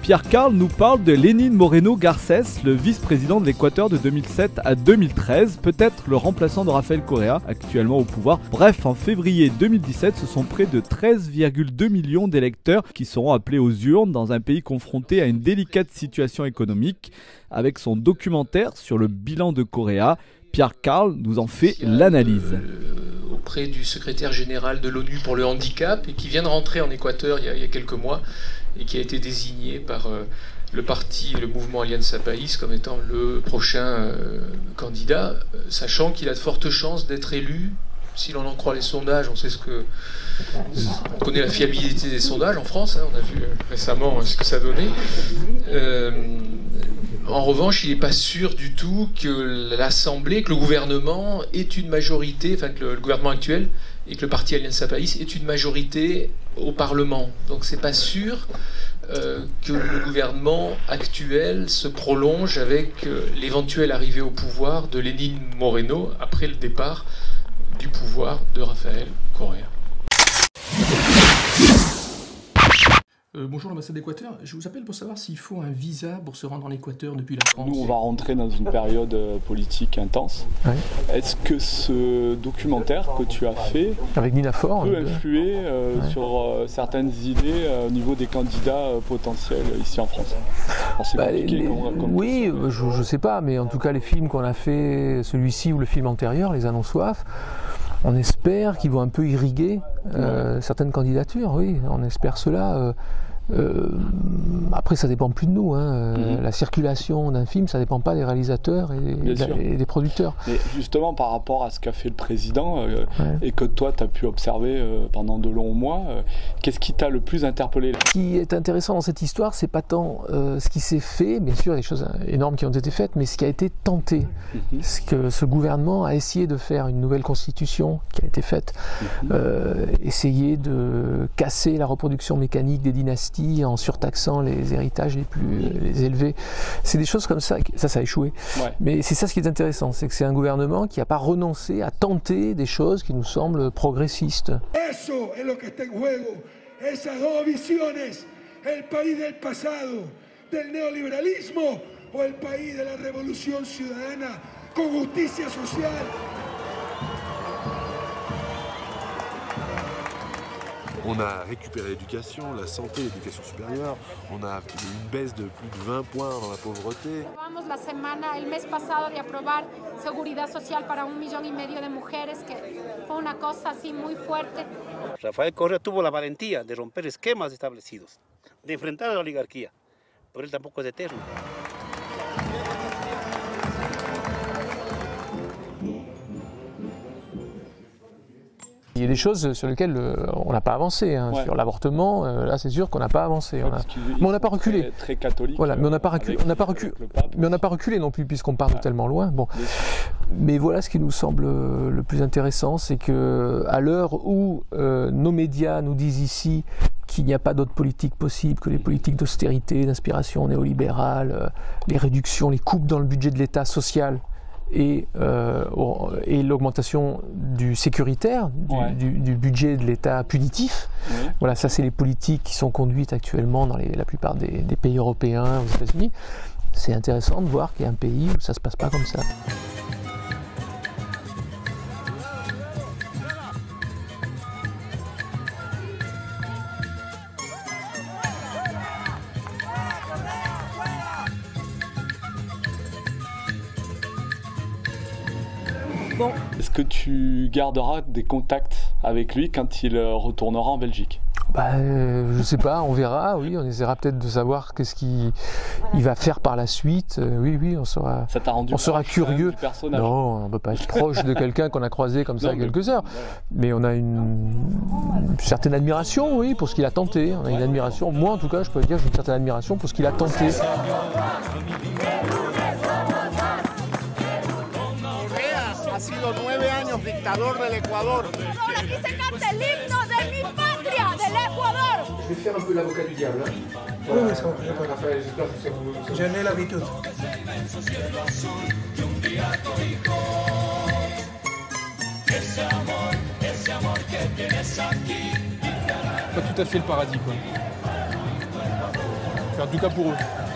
Pierre Karl nous parle de Lénine Moreno Garcés, le vice-président de l'Équateur de 2007 à 2013, peut-être le remplaçant de Rafael Correa, actuellement au pouvoir. Bref, en février 2017, ce sont près de 13,2 millions d'électeurs qui seront appelés aux urnes dans un pays confronté à une délicate situation économique. Avec son documentaire sur le bilan de Correa, Pierre Karl nous en fait l'analyse. Auprès du secrétaire général de l'ONU pour le handicap et qui vient de rentrer en Équateur il y a quelques mois et qui a été désigné par le parti, le mouvement Alianza País comme étant le prochain candidat, sachant qu'il a de fortes chances d'être élu. Si l'on en croit les sondages, on connaît la fiabilité des sondages en France, on a vu récemment ce que ça donnait. En revanche, il n'est pas sûr du tout que l'Assemblée, que le gouvernement ait une majorité, enfin que le gouvernement actuel et que le parti Alianza País ait une majorité au Parlement. Donc c'est pas sûr que le gouvernement actuel se prolonge avec l'éventuelle arrivée au pouvoir de Lénine Moreno après le départ du pouvoir de Rafael Correa. Bonjour l'ambassade d'Équateur, je vous appelle pour savoir s'il faut un visa pour se rendre en Équateur depuis la France. Nous on va rentrer dans une période politique intense. Ouais. Est-ce que ce documentaire que tu as fait avec Nina Fort peut influer sur certaines idées au niveau des candidats potentiels ici en France? Alors, c'est compliqué, oui, je ne sais pas, mais en tout cas les films qu'on a fait, celui-ci ou le film antérieur, Les Annonces Soif, on espère qu'ils vont un peu irriguer certaines candidatures, oui, on espère cela. Après ça dépend plus de nous, La circulation d'un film, ça dépend pas des réalisateurs et des producteurs. Mais justement par rapport à ce qu'a fait le président et que toi tu as pu observer pendant de longs mois, qu'est-ce qui t'a le plus interpellé? Ce qui est intéressant dans cette histoire, c'est pas tant ce qui s'est fait, bien sûr il y a des choses énormes qui ont été faites, mais ce qui a été tenté. Ce que ce gouvernement a essayé de faire, une nouvelle constitution qui a été faite, essayer de casser la reproduction mécanique des dynasties en surtaxant les héritages les élevés. C'est des choses comme ça, ça a échoué. Ouais. Mais c'est ça ce qui est intéressant, c'est que c'est un gouvernement qui n'a pas renoncé à tenter des choses qui nous semblent progressistes. Eso es lo que está en juego. Esas dos visiones, el país del pasado, del neoliberalismo o el país de la revolución ciudadana con justicia social. On a récupéré l'éducation, la santé, l'éducation supérieure. On a une baisse de plus de 20 points dans la pauvreté. Acabamos la semana, el mes pasado, de aprobar seguridad social para 1,5 millones de mujeres, que fue una cosa así muy fuerte. Rafael Correa tuvo la valentía de romper esquemas establecidos, de enfrentar a la oligarquía, pero él tampoco es eterno. Il y a des choses sur lesquelles on n'a pas avancé. Sur l'avortement, là c'est sûr qu'on n'a pas avancé. Mais on n'a pas reculé. Très catholique. Voilà, mais on n'a pas reculé. Mais on n'a pas reculé non plus puisqu'on part de tellement loin. Bon. Mais voilà ce qui nous semble le plus intéressant, c'est que à l'heure où nos médias nous disent ici qu'il n'y a pas d'autre politique possible que les politiques d'austérité, d'inspiration néolibérale, les réductions, les coupes dans le budget de l'État social. Et l'augmentation du sécuritaire, du budget de l'État punitif. Voilà, ça c'est les politiques qui sont conduites actuellement dans la plupart des pays européens, aux États-Unis. C'est intéressant de voir qu'il y a un pays où ça ne se passe pas comme ça. Bon. Est-ce que tu garderas des contacts avec lui quand il retournera en Belgique? Je sais pas, on verra, oui, on essaiera peut-être de savoir qu'est-ce qu'il va faire par la suite. Oui, on sera, ça t'a rendu curieux. Non, on ne peut pas être proche de quelqu'un qu'on a croisé comme ça quelques heures. Mais on a une certaine admiration, oui, pour ce qu'il a tenté. On a une admiration, moi en tout cas, je peux dire que j'ai une certaine admiration pour ce qu'il a tenté. Ha sido 9 años dictador del Ecuador. Aquí se canta el himno de mi patria, del Ecuador. Je vais faire un peu l'avocat du diable. Oui, ça va. Raphaël, j'espère que ça vous... J'en ai l'habitude. Pas tout à fait le paradis, quoi. en tout cas pour eux.